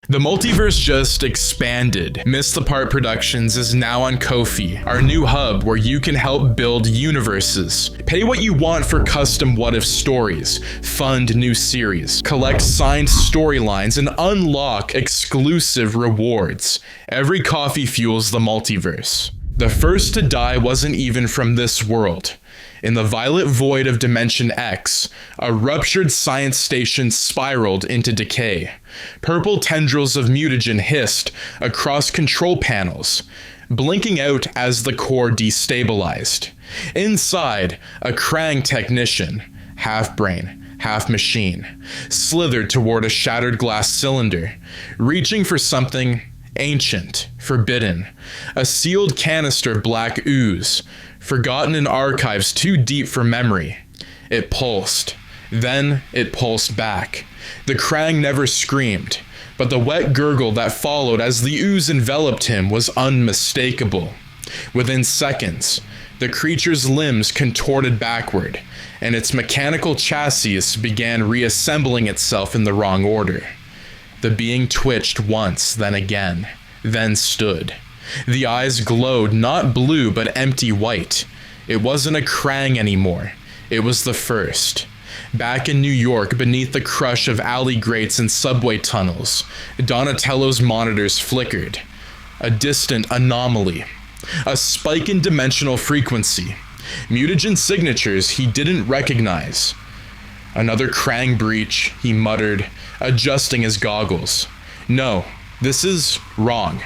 The multiverse just expanded. MissedThePart Productions is now on Ko-fi, our new hub where you can help build universes. Pay what you want for custom what-if stories, fund new series, collect signed storylines, and unlock exclusive rewards. Every coffee fuels the multiverse. The first to die wasn't even from this world. In the violet void of Dimension X, a ruptured science station spiraled into decay. Purple tendrils of mutagen hissed across control panels, blinking out as the core destabilized. Inside, a Krang technician, half brain, half machine, slithered toward a shattered glass cylinder, reaching for something ancient, forbidden, a sealed canister of black ooze, forgotten in archives too deep for memory. It pulsed. Then it pulsed back. The Krang never screamed, but the wet gurgle that followed as the ooze enveloped him was unmistakable. Within seconds, the creature's limbs contorted backward, and its mechanical chassis began reassembling itself in the wrong order. The being twitched once, then again, then stood. The eyes glowed not blue but empty white. It wasn't a Krang anymore. It was the first. Back in New York, beneath the crush of alley grates and subway tunnels, Donatello's monitors flickered. A distant anomaly. A spike in dimensional frequency. Mutagen signatures he didn't recognize. Another Krang breach, he muttered, adjusting his goggles. No, this is wrong.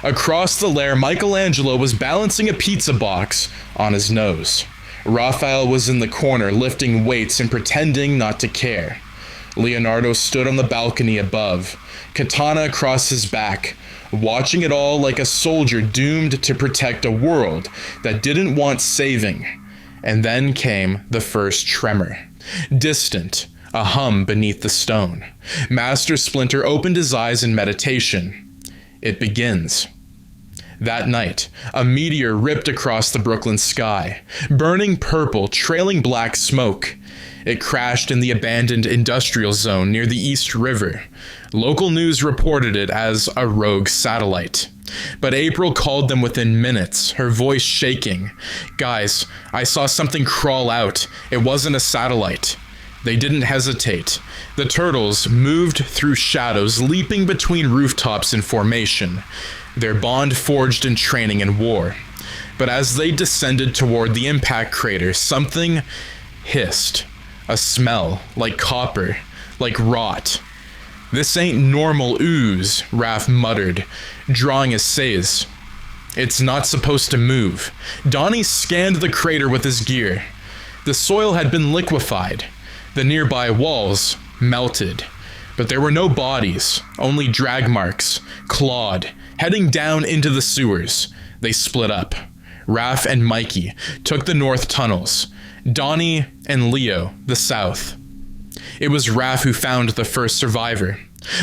Across the lair, Michelangelo was balancing a pizza box on his nose. Raphael was in the corner, lifting weights and pretending not to care. Leonardo stood on the balcony above, katana across his back, watching it all like a soldier doomed to protect a world that didn't want saving. And then came the first tremor. Distant, a hum beneath the stone. Master Splinter opened his eyes in meditation. It begins. That night, a meteor ripped across the Brooklyn sky, burning purple, trailing black smoke. It crashed in the abandoned industrial zone near the East River. Local news reported it as a rogue satellite. But April called them within minutes, her voice shaking. Guys, I saw something crawl out. It wasn't a satellite. They didn't hesitate. The turtles moved through shadows, leaping between rooftops in formation, their bond forged in training and war. But as they descended toward the impact crater, something hissed. A smell, like copper, like rot. This ain't normal ooze, Raph muttered, drawing his sais. It's not supposed to move. Donnie scanned the crater with his gear. The soil had been liquefied. The nearby walls melted, but there were no bodies, only drag marks, clawed, heading down into the sewers. They split up. Raph and Mikey took the north tunnels, Donnie and Leo the south. It was Raph who found the first survivor,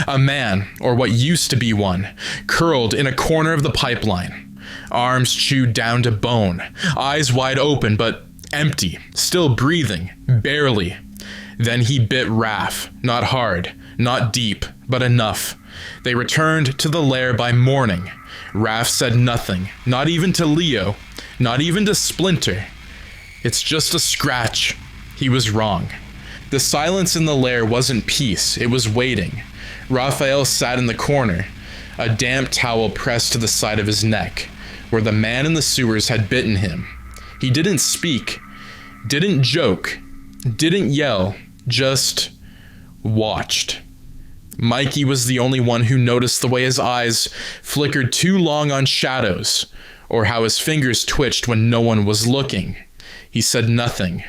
a man, or what used to be one, curled in a corner of the pipeline, arms chewed down to bone, eyes wide open but empty, still breathing, barely. Then he bit Raph, not hard, not deep, but enough. They returned to the lair by morning. Raph said nothing, not even to Leo, not even to Splinter. It's just a scratch. He was wrong. The silence in the lair wasn't peace, it was waiting. Raphael sat in the corner, a damp towel pressed to the side of his neck, where the man in the sewers had bitten him. He didn't speak, didn't joke, didn't yell, just watched. Mikey was the only one who noticed the way his eyes flickered too long on shadows, or how his fingers twitched when no one was looking. He said nothing.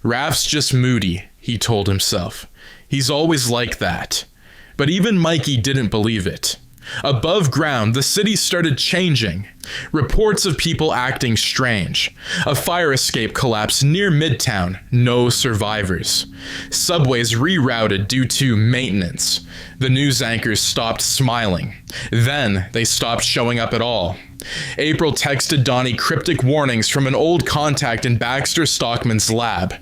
Raph's just moody, he told himself. He's always like that. But even Mikey didn't believe it. Above ground, the city started changing. Reports of people acting strange. A fire escape collapsed near Midtown. No survivors. Subways rerouted due to maintenance. The news anchors stopped smiling. Then they stopped showing up at all. April texted Donnie cryptic warnings from an old contact in Baxter Stockman's lab.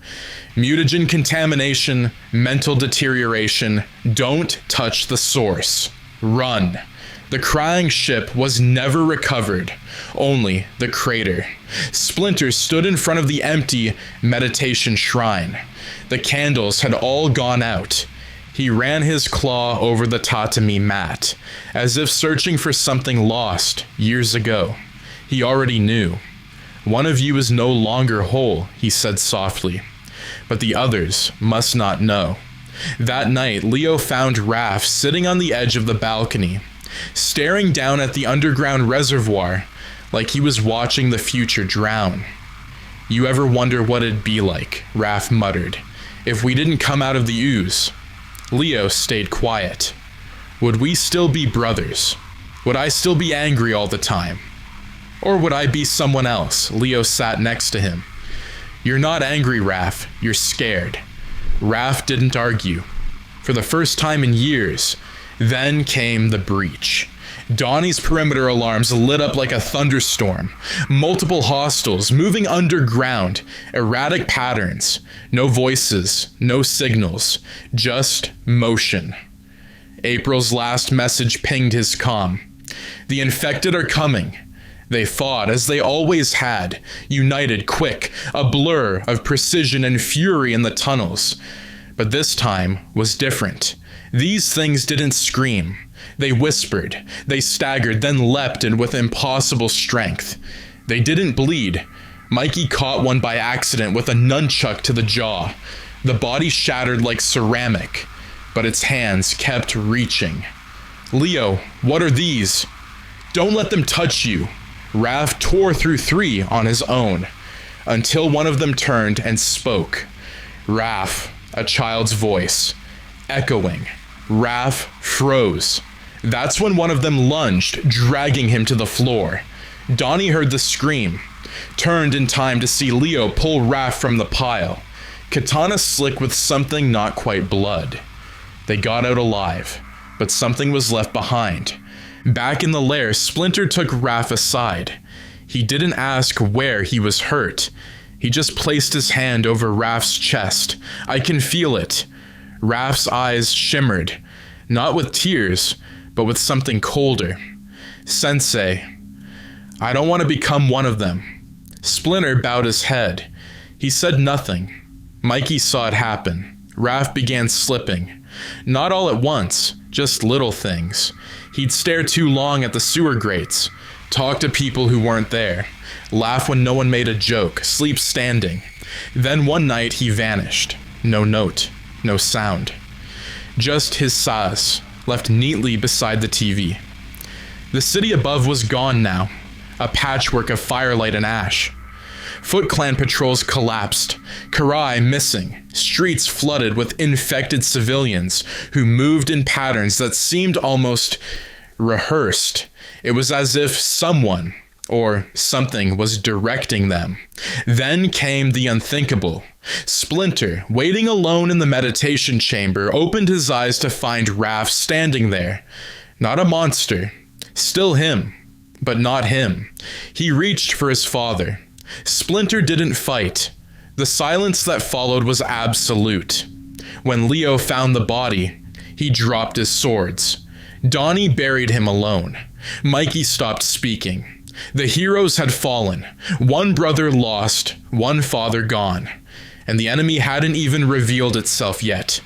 Mutagen contamination, mental deterioration, don't touch the source. Run. The crying ship was never recovered, only the crater. Splinter stood in front of the empty meditation shrine. The candles had all gone out. He ran his claw over the tatami mat, as if searching for something lost years ago. He already knew. One of you is no longer whole, he said softly, but the others must not know. That night, Leo found Raph sitting on the edge of the balcony, staring down at the underground reservoir like he was watching the future drown. You ever wonder what it'd be like, Raph muttered, if we didn't come out of the ooze? Leo stayed quiet. Would we still be brothers? Would I still be angry all the time? Or would I be someone else? Leo sat next to him. You're not angry, Raph. You're scared. Raph didn't argue. For the first time in years, then came the breach. Donnie's perimeter alarms lit up like a thunderstorm. Multiple hostiles moving underground, erratic patterns. No voices, no signals, just motion. April's last message pinged his comm. The infected are coming. They fought, as they always had, united, quick, a blur of precision and fury in the tunnels. But this time was different. These things didn't scream. They whispered, they staggered, then leapt in with impossible strength. They didn't bleed. Mikey caught one by accident with a nunchuck to the jaw. The body shattered like ceramic, but its hands kept reaching. Leo, what are these? Don't let them touch you. Raph tore through 3 on his own, until one of them turned and spoke. Raph, a child's voice, echoing. Raph froze. That's when one of them lunged, dragging him to the floor. Donnie heard the scream, turned in time to see Leo pull Raph from the pile, katana slick with something not quite blood. They got out alive, but something was left behind. Back in the lair, Splinter took Raph aside. He didn't ask where he was hurt. He just placed his hand over Raph's chest. I can feel it. Raph's eyes shimmered, not with tears, but with something colder. Sensei, I don't want to become one of them. Splinter bowed his head. He said nothing. Mikey saw it happen. Raph began slipping. Not all at once, just little things. He'd stare too long at the sewer grates, talk to people who weren't there, laugh when no one made a joke, sleep standing. Then one night he vanished. No note, no sound. Just his saz, left neatly beside the TV. The city above was gone now, a patchwork of firelight and ash. Foot Clan patrols collapsed, Karai missing, streets flooded with infected civilians who moved in patterns that seemed almost rehearsed. It was as if someone or something was directing them. Then came the unthinkable. Splinter, waiting alone in the meditation chamber, opened his eyes to find Raph standing there. Not a monster. Still him, but not him. He reached for his father. Splinter didn't fight. The silence that followed was absolute. When Leo found the body, he dropped his swords. Donnie buried him alone. Mikey stopped speaking. The heroes had fallen. One brother lost, one father gone. And the enemy hadn't even revealed itself yet.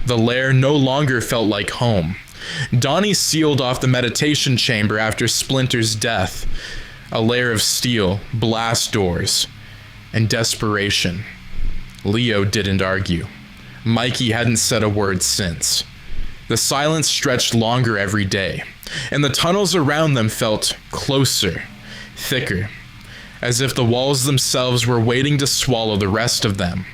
The lair no longer felt like home. Donnie sealed off the meditation chamber after Splinter's death. A lair of steel, blast doors, and desperation. Leo didn't argue. Mikey hadn't said a word since. The silence stretched longer every day, and the tunnels around them felt closer, thicker, as if the walls themselves were waiting to swallow the rest of them.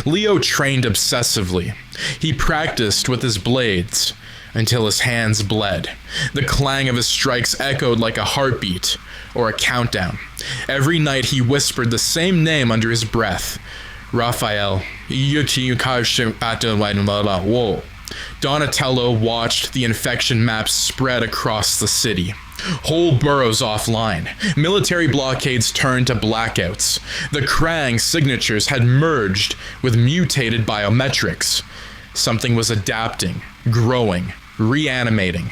Leo trained obsessively. He practiced with his blades until his hands bled. The clang of his strikes echoed like a heartbeat or a countdown. Every night he whispered the same name under his breath. Raphael. Donatello watched the infection maps spread across the city. Whole boroughs offline. Military blockades turned to blackouts. The Krang signatures had merged with mutated biometrics. Something was adapting, growing, reanimating.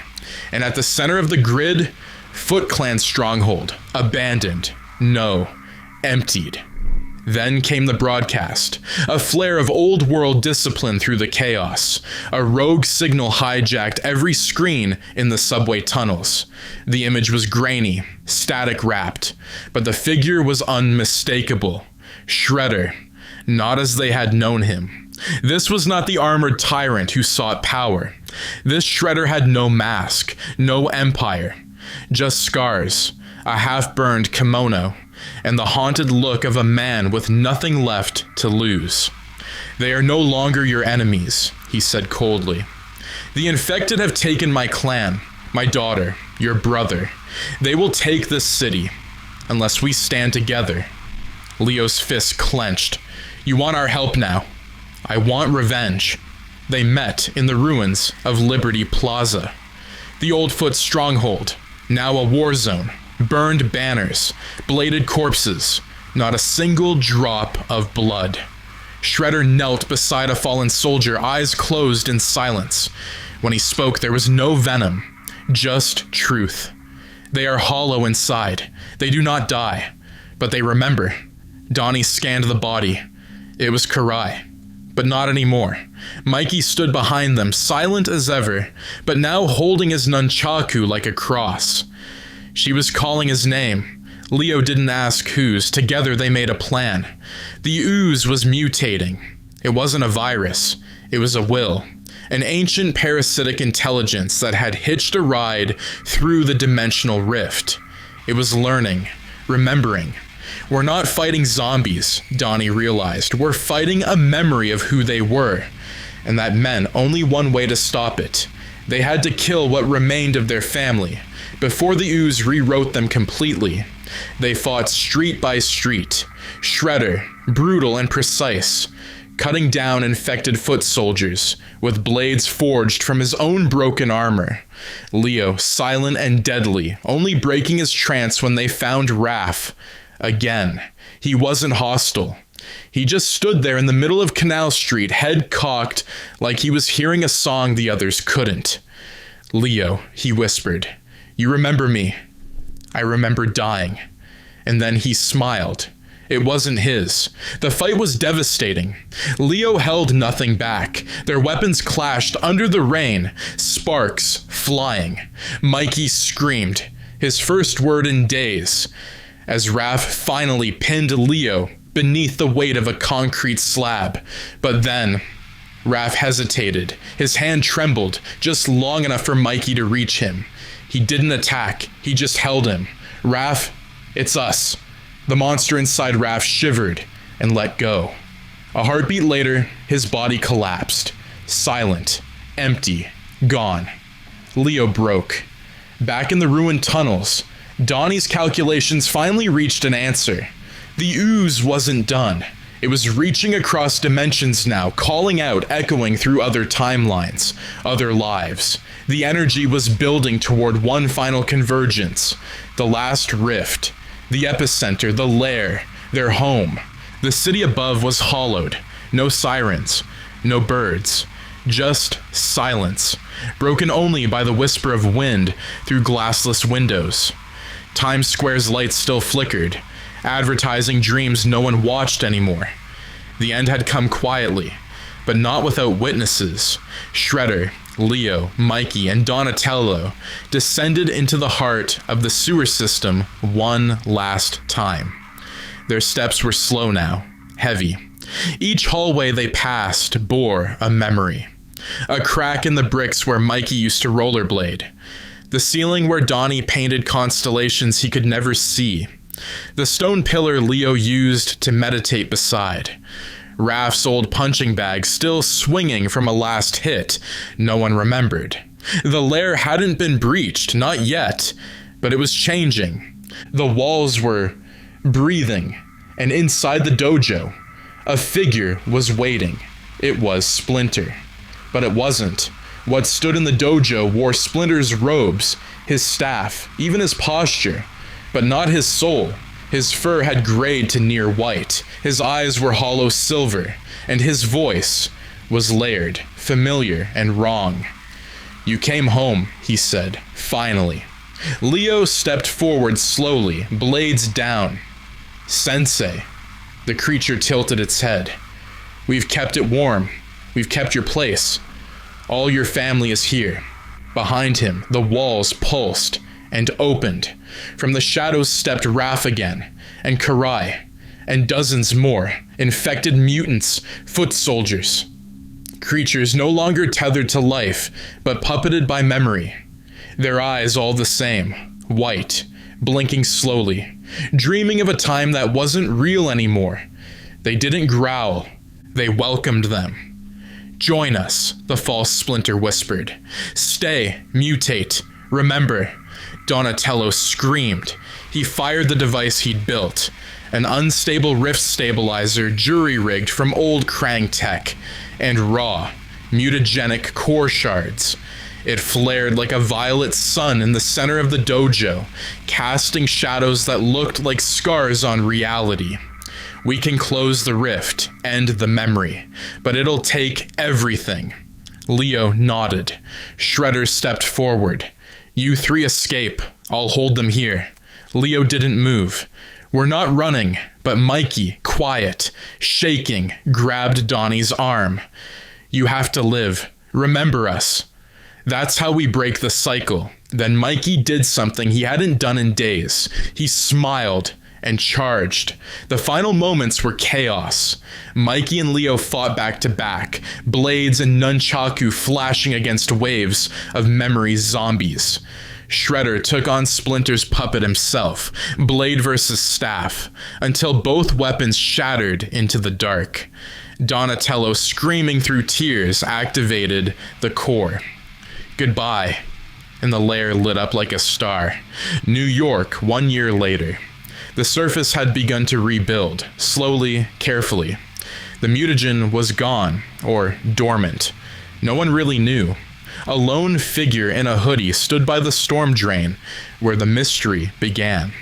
And at the center of the grid, Foot Clan stronghold, abandoned, no, emptied. Then came the broadcast, a flare of old world discipline through the chaos. A rogue signal hijacked every screen in the subway tunnels. The image was grainy, static wrapped, but the figure was unmistakable. Shredder, not as they had known him. This was not the armored tyrant who sought power. This Shredder had no mask, no empire, just scars, a half-burned kimono, and the haunted look of a man with nothing left to lose. They are no longer your enemies, he said coldly. The infected have taken my clan, my daughter, your brother. They will take this city, unless we stand together. Leo's fist clenched. You want our help now? I want revenge. They met in the ruins of Liberty Plaza. The Old Foot stronghold, now a war zone. Burned banners, bladed corpses, not a single drop of blood. Shredder knelt beside a fallen soldier, eyes closed in silence. When he spoke, there was no venom, just truth. They are hollow inside. They do not die, but they remember. Donnie scanned the body. It was Karai, but not anymore. Mikey stood behind them, silent as ever, but now holding his nunchaku like a cross. She was calling his name. Leo didn't ask whose. Together they made a plan. The ooze was mutating. It wasn't a virus. It was a will. An ancient parasitic intelligence that had hitched a ride through the dimensional rift. It was learning, remembering. We're not fighting zombies, Donnie realized. We're fighting a memory of who they were. And that meant only one way to stop it. They had to kill what remained of their family. Before the ooze rewrote them completely, they fought street by street. Shredder, brutal and precise, cutting down infected foot soldiers with blades forged from his own broken armor. Leo, silent and deadly, only breaking his trance when they found Raph. Again, he wasn't hostile. He just stood there in the middle of Canal Street, head cocked, like he was hearing a song the others couldn't. Leo, he whispered. You remember me. I remember dying. And then he smiled. It wasn't his. The fight was devastating. Leo held nothing back. Their weapons clashed under the rain, sparks flying. Mikey screamed, his first word in days, as Raph finally pinned Leo beneath the weight of a concrete slab. But then, Raph hesitated. His hand trembled, just long enough for Mikey to reach him. He didn't attack, he just held him. Raph, it's us. The monster inside Raph shivered and let go. A heartbeat later, his body collapsed. Silent, empty, gone. Leo broke. Back in the ruined tunnels, Donnie's calculations finally reached an answer. The ooze wasn't done. It was reaching across dimensions now, calling out, echoing through other timelines, other lives. The energy was building toward one final convergence. The last rift. The epicenter, the lair, their home. The city above was hollowed. No sirens, no birds. Just silence, broken only by the whisper of wind through glassless windows. Times Square's lights still flickered, advertising dreams no one watched anymore. The end had come quietly, but not without witnesses. Shredder, Leo, Mikey, and Donatello descended into the heart of the sewer system one last time. Their steps were slow now, heavy. Each hallway they passed bore a memory. A crack in the bricks where Mikey used to rollerblade. The ceiling where Donnie painted constellations he could never see. The stone pillar Leo used to meditate beside. Raph's old punching bag still swinging from a last hit no one remembered. The lair hadn't been breached, not yet, but it was changing. The walls were breathing, and inside the dojo, a figure was waiting. It was Splinter. But it wasn't. What stood in the dojo wore Splinter's robes, his staff, even his posture, but not his soul. His fur had grayed to near white, his eyes were hollow silver, and his voice was layered, familiar, and wrong. "You came home," he said, finally. Leo stepped forward slowly, blades down. "Sensei." The creature tilted its head. "We've kept it warm. We've kept your place. All your family is here." Behind him, the walls pulsed and opened. From the shadows stepped Raph again, and Karai, and dozens more, infected mutants, foot soldiers. Creatures no longer tethered to life, but puppeted by memory. Their eyes all the same, white, blinking slowly, dreaming of a time that wasn't real anymore. They didn't growl, they welcomed them. "Join us," the false splinter whispered. "Stay, mutate, remember." Donatello screamed. He fired the device he'd built, an unstable rift stabilizer jury-rigged from old Krang tech, and raw, mutagenic core shards. It flared like a violet sun in the center of the dojo, casting shadows that looked like scars on reality. "We can close the rift, end the memory, but it'll take everything." Leo nodded. Shredder stepped forward. "You three escape. I'll hold them here." Leo didn't move. "We're not running," but Mikey, quiet, shaking, grabbed Donnie's arm. "You have to live. Remember us." That's how we break the cycle. Then Mikey did something he hadn't done in days. He smiled and charged. The final moments were chaos. Mikey and Leo fought back to back, blades and nunchaku flashing against waves of memory zombies. Shredder took on Splinter's puppet himself, blade versus staff, until both weapons shattered into the dark. Donatello, screaming through tears, activated the core. "Goodbye," and the lair lit up like a star. New York, 1 year later. The surface had begun to rebuild, slowly, carefully. The mutagen was gone, or dormant. No one really knew. A lone figure in a hoodie stood by the storm drain, where the mystery began.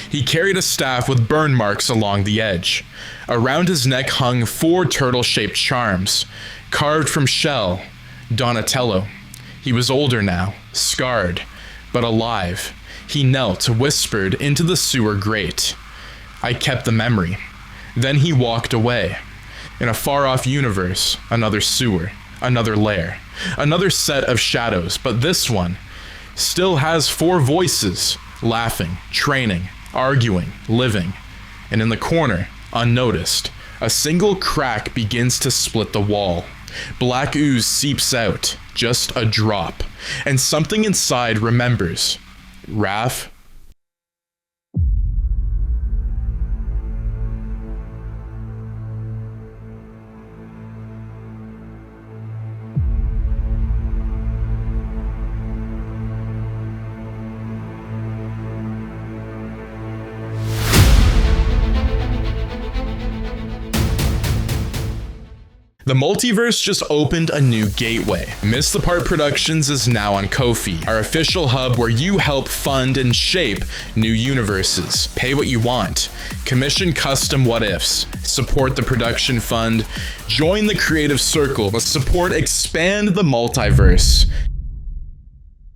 He carried a staff with burn marks along the edge. Around his neck hung 4 turtle-shaped charms, carved from shell. Donatello. He was older now, scarred, but alive. He knelt, whispered into the sewer grate. I kept the memory. Then he walked away. In a far-off universe, another sewer, another lair, another set of shadows, but this one still has 4 voices, laughing, training, arguing, living. And in the corner, unnoticed, a single crack begins to split the wall. Black ooze seeps out, just a drop, and something inside remembers. Raph? The Multiverse just opened a new gateway. MissedThePart Productions is now on Ko-fi, our official hub where you help fund and shape new universes. Pay what you want. Commission custom what-ifs. Support the production fund. Join the creative circle. Support expand the multiverse.